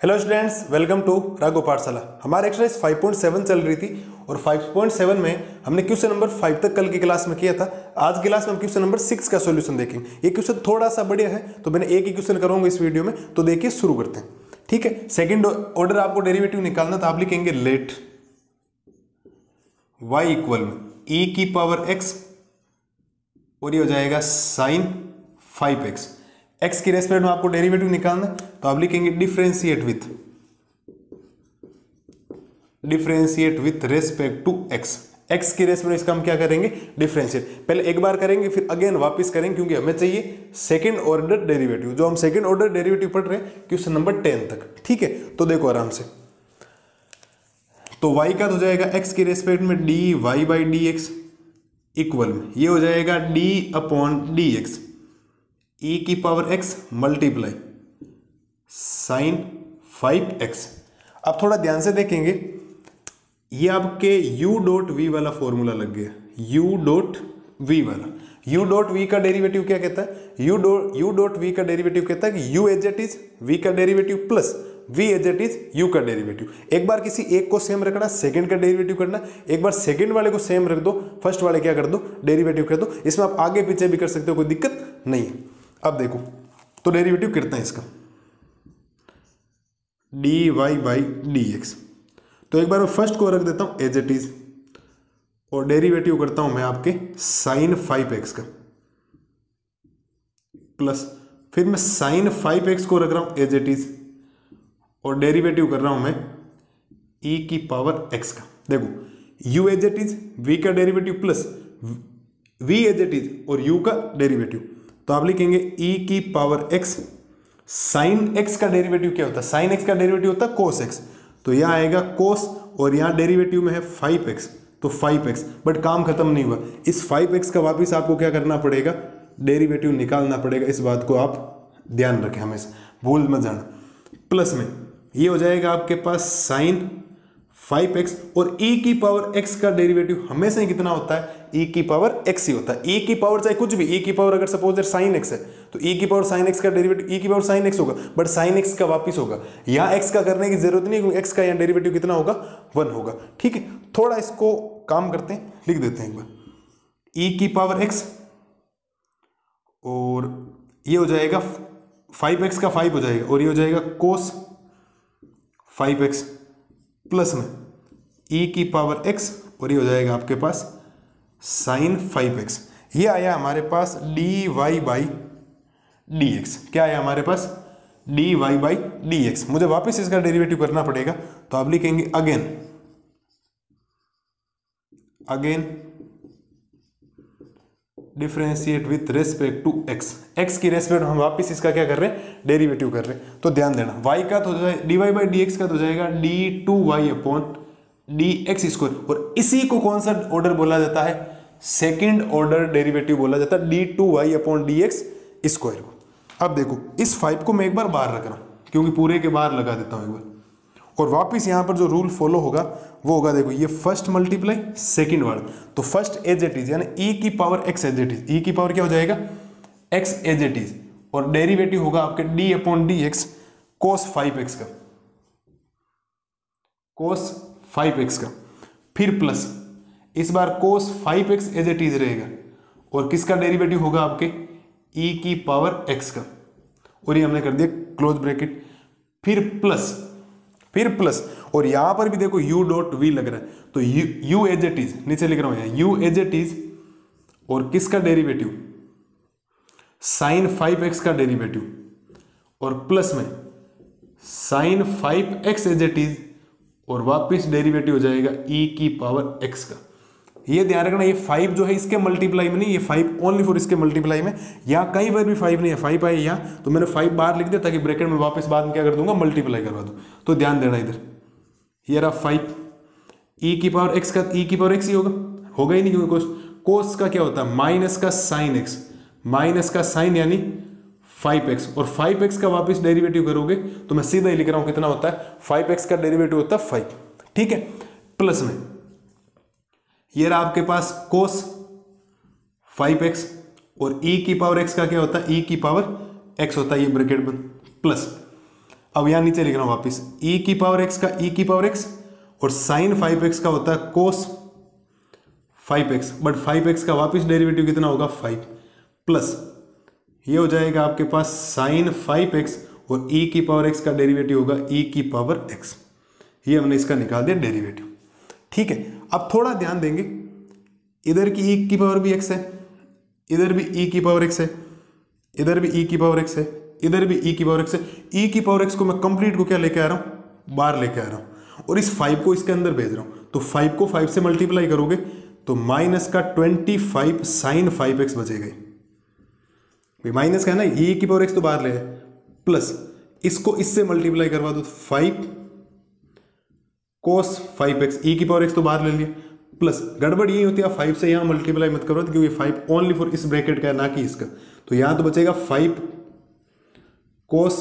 Hello students, welcome to Raghav Pathshala. हमारी exercise 5.7 चल रही थी और 5.7 में हमने क्वेश्चन नंबर 5 तक कल की क्लास में किया था। आज की क्लास में हम क्वेश्चन नंबर 6 का सॉल्यूशन देखेंगे। ये क्वेश्चन थोड़ा सा बढ़िया है तो मैंने एक ही क्वेश्चन करूंगा इस वीडियो में, तो देखिए शुरू करते हैं। ठीक है, सेकेंड ऑर्डर आपको डेरिवेटिव निकालना, तो आप लिखेंगे लेट y इक्वल में e की पावर x और ये हो जाएगा साइन 5x। x की रेस्पेक्ट में आपको डेरिवेटिव निकालना, तो आप लिखेंगे differentiate with respect to x। x की रेस्पेक्ट में इसका हम क्या करेंगे, डिफरेंशिएट। पहले एक बार करेंगे फिर अगेन वापस करेंगे, क्योंकि हमें चाहिए सेकंड ऑर्डर डेरिवेटिव। जो हम सेकंड ऑर्डर डेरिवेटिव पढ़ रहे हैं क्वेश्चन नंबर 10 तक। ठीक है, तो देखो आराम से। तो y का हो जाएगा x की रेस्पेक्ट में dy बाई dx इक्वल में ये हो जाएगा d अपॉन dx e की power x multiply sine 5x। अब थोड़ा ध्यान से देखेंगे, ये आपके u डॉट v वाला फॉर्मूला लग गया। u डॉट v वाला, u डॉट v का डेरिवेटिव क्या कहता है, u डॉट v का डेरिवेटिव कहता है कि u as it is v का derivative plus v as it is u का डेरिवेटिव। एक बार किसी एक को सेम रखना, सेकंड का डेरिवेटिव करना, एक बार सेकंड वाले को सेम रख दो, फर्स्ट वाले क्या कर दो, डेरिवेटिव कर दो। इसमें आप आगे पीछे भी कर सकते हो, कोई दिक्कत नहीं है। अब देखो तो डेरिवेटिव कितना है इसका, dy बाई dx। तो एक बार मैं फर्स्ट को रख देता हूं एज इट इज और डेरिवेटिव करता हूं मैं आपके साइन 5x का, प्लस फिर मैं साइन 5x को रख रहा हूं एज इट इज और डेरिवेटिव कर रहा हूं मैं e की पावर x का। देखो u as it is v का derivative plus v as it is और u का डेरिवेटिव, तो आप लिखेंगे e की पावर x। साइन x का डेरिवेटिव क्या होता है, साइन x का डेरिवेटिव होता है cos x, तो यहां आएगा cos और यहां डेरिवेटिव में है 5x, तो 5x। बट काम खत्म नहीं हुआ, इस 5x का वापस आपको क्या करना पड़ेगा, डेरिवेटिव निकालना पड़ेगा। इस बात को आप ध्यान रखें, हमेशा भूल मत जाना। प्लस में ये हो जाएगा आपके पास साइन 5x और e की पावर x का डेरिवेटिव हमेशा ही कितना होता है, e की पावर x ही होता है। e की पावर चाहे कुछ भी, e की पावर अगर सपोज साइन x है तो e की पावर साइन x का डेरिवेटिव e की पावर साइन x होगा, बट साइन x का वापिस होगा। यहाँ x का करने की जरूरत नहीं, क्योंकि x का यहाँ डेरिवेटिव कितना होगा, 1 होगा। ठीक है, थोड़ा इसको काम करते हैं, लिख देते हैं एक बार, e की पावर x और ये हो जाएगा 5x का 5 हो जाएगा और ये हो जाएगा cos 5x प्लस में e की पावर x और ये हो जाएगा आपके पास साइन 5x। ये आया हमारे पास dy बाई dx। क्या आया हमारे पास, dy बाई dx। मुझे वापस इसका डेरिवेटिव करना पड़ेगा, तो आप लिखेंगे again differentiate with respect to x। x की रेस्पेक्ट हम वापस इसका क्या कर रहे हैं, डेरिवेटिव कर रहे हैं। तो ध्यान देना, y का तो हो जाएगा dy बाई dx का तो हो जाएगा d2y अपॉन dx स्क्वायर, और इसी को कौन सा ऑर्डर बोला जाता है, सेकंड ऑर्डर डेरिवेटिव बोला जाता है, d2y अपॉन dx स्क्वायर को। अब देखो इस 5 को मैं एक बार बाहर रख रहा हूं, क्योंकि पूरे के बाहर लगा देता हूं एक बार, और वापिस यहां पर जो रूल फॉलो होगा वो होगा, देखो ये फर्स्ट मल्टीप्लाई सेकंड वाला, तो फर्स्ट एज इट इज यानी e की power x as it is, e की पावर क्या हो जाएगा, x एज इट इज, और डेरिवेटिव होगा आपके d upon dx cos 5x का, cos 5x का, फिर प्लस इस बार cos 5x as it is रहेगा, और किसका डेरिवेटिव होगा आपके e की पावर x का, और ये हमने कर दिया क्लोज ब्रैकेट, फिर प्लस और यहां पर भी देखो u डॉट v लग रहा है, तो u एज इट इज, नीचे लिख रहा हूं यहाँ u एज इट इज और किसका डेरिवेटिव, साइन 5x का डेरिवेटिव, और प्लस में sign 5x as it is और वापिस डेरिवेटिव हो जाएगा e की पावर x का। ये ध्यान रखना, ये 5 जो है इसके मल्टीप्लाई में नहीं, ये 5 ओनली फॉर इसके मल्टीप्लाई में। यहाँ कई बार भी 5 नहीं है, 5 आए यहाँ, तो मैंने 5 बाहर लिख दिया ताकि ब्रैकेट में वापस बाद में क्या कर दूंगा, मल्टीप्लाई करवा दूं। तो ध्यान देना इधर, ये रहा 5 e की पावर x का, e की पावर x ही होगा ही नहीं, क्योंकि कोस का क्या होता है, माइनस का साइन x, माइनस का साइन यानी 5x, और 5x का वापस डेरिवेटिव करोगे तो मैं सीधा ही लिख रहा हूं कितना होता है, 5x का डेरिवेटिव होता है 5। ठीक है, प्लस में ये रहा आपके पास cos 5x और e की पावर x का क्या होता है, e की पावर x होता है, ये ब्रैकेट बंद, प्लस अब यहाँ नीचे लिख रहा हूँ वापिस e की पावर x का e की पावर x और साइन 5x का होता है कोस 5x, बट 5x का वापिस डेरिवेटिव कितना होगा 5 प्लस ये हो जाएगा आपके पास साइन 5x और e की पावर x का डेरिवेटिव होगा e की पावर x। ये हमने इसका निकाल दिया डेरिवेटिव। ठीक है, अब थोड़ा ध्यान देंगे, इधर की e की पावर भी x है, इधर भी e की पावर x है, इधर भी e की पावर x है, इधर भी e की पावर x है। e की पावर x को मैं कंप्लीट को क्या लेके आ रहा हूँ, बाहर लेके आ रहा हूँ और इस 5 को इसके अंदर भेज रहा हूँ। तो 5 को 5 से मल्टीप्लाई करोगे तो माइनस का 25 साइन 5x बचेगा। माइनस का है ना, e की पावर x तो बाहर ले आए, प्लस इसको इससे मल्टीप्लाई करवा दो 5 कोस 5x, e की पावर x तो बाहर ले लिया, प्लस गड़बड़ यही होती है 5 से यहाँ मल्टीप्लाई मत करो क्योंकि 5 ओनली फॉर इस ब्रैकेट का है ना कि इसका। तो यहाँ तो बचेगा 5 कोस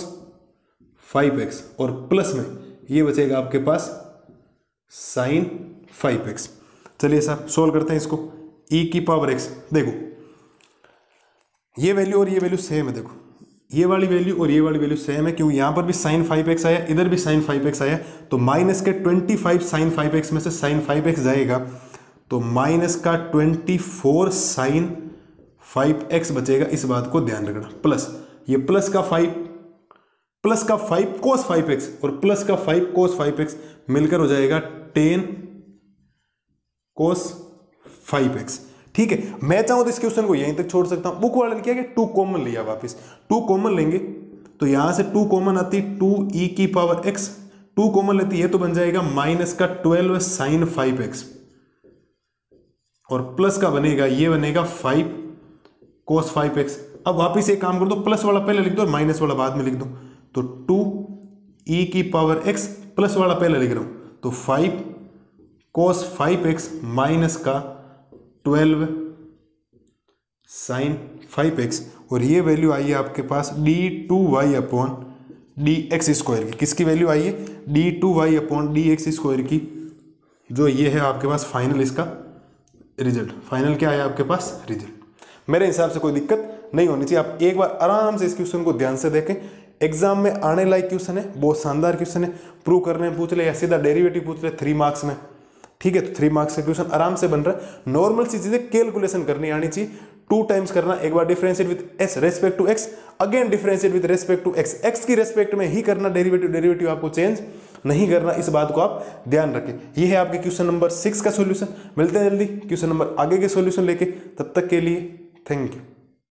5x और प्लस में ये बचेगा आपके पास साइन 5x। चलिए सर सोल्व करते हैं इसको। e की पावर x, देखो ये वैल्यू और ये वैल्यू सेम है, देखो ये वाली वैल्यू और ये वाली वैल्यू सेम है क्योंकि यहाँ पर भी साइन 5x आया, इधर भी साइन 5x आया, तो माइनस के 25 साइन 5x में से साइन 5x जाएगा तो माइनस का 24 साइन 5x बचेगा। इस बात को ध्यान रखना, प्लस ये प्लस का 5 कोस 5x और प्लस का 5 कोस 5x मिलकर हो जाएगा 10 कोस 5x। ठीक है, मैं चाहूं तो इस क्वेश्चन को यहीं तक छोड़ सकता हूं। बुक वाले ने क्या किया, 2 कॉमन लिया, वापस 2 कॉमन लेंगे तो यहां से 2 कॉमन आती 2e की पावर x, 2 कॉमन लेती है तो बन जाएगा माइनस का 12 साइन 5x और प्लस का बनेगा, ये बनेगा 5 कोस 5x। अब वापिस एक काम कर दो, प्लस वाला पहले लिख दो और माइनस वाला बाद में लिख दो, तो 2e की पावर x प्लस वाला पहले लिख रहा हूं तो 5 कोस 5x माइनस का 12 साइन 5x और ये वैल्यू आई है आपके पास d2y अपॉन dx स्क्वायर की। किसकी वैल्यू आई है, d2y अपॉन dx स्क्वायर की, जो ये है आपके पास फाइनल इसका रिजल्ट। फाइनल क्या है आपके पास, रिजल्ट। मेरे हिसाब से कोई दिक्कत नहीं होनी चाहिए। आप एक बार आराम से इस क्वेश्चन को ध्यान से देखें, एग्जाम में आने लायक क्वेश्चन है, बहुत शानदार क्वेश्चन है। प्रूव करने पूछ ले या सीधा डेरिवेटिव पूछ ले 3 मार्क्स में, ठीक है, तो 3 मार्क्स का क्वेश्चन आराम से बन रहा है। नॉर्मल सी चीजें कैलकुलेशन करनी आनी चाहिए, 2 टाइम्स करना, एक बार differentiate with s respect to x, again differentiate with respect to x, x की रेस्पेक्ट में ही करना डेरिवेटिव आपको चेंज नहीं करना, इस बात को आप ध्यान रखें। ये है आपके क्वेश्चन नंबर 6 का सॉल्यूशन। मिलते हैं जल्दी क्वेश्चन नंबर आगे के सॉल्यूशन लेके, तब तक के लिए थैंक यू।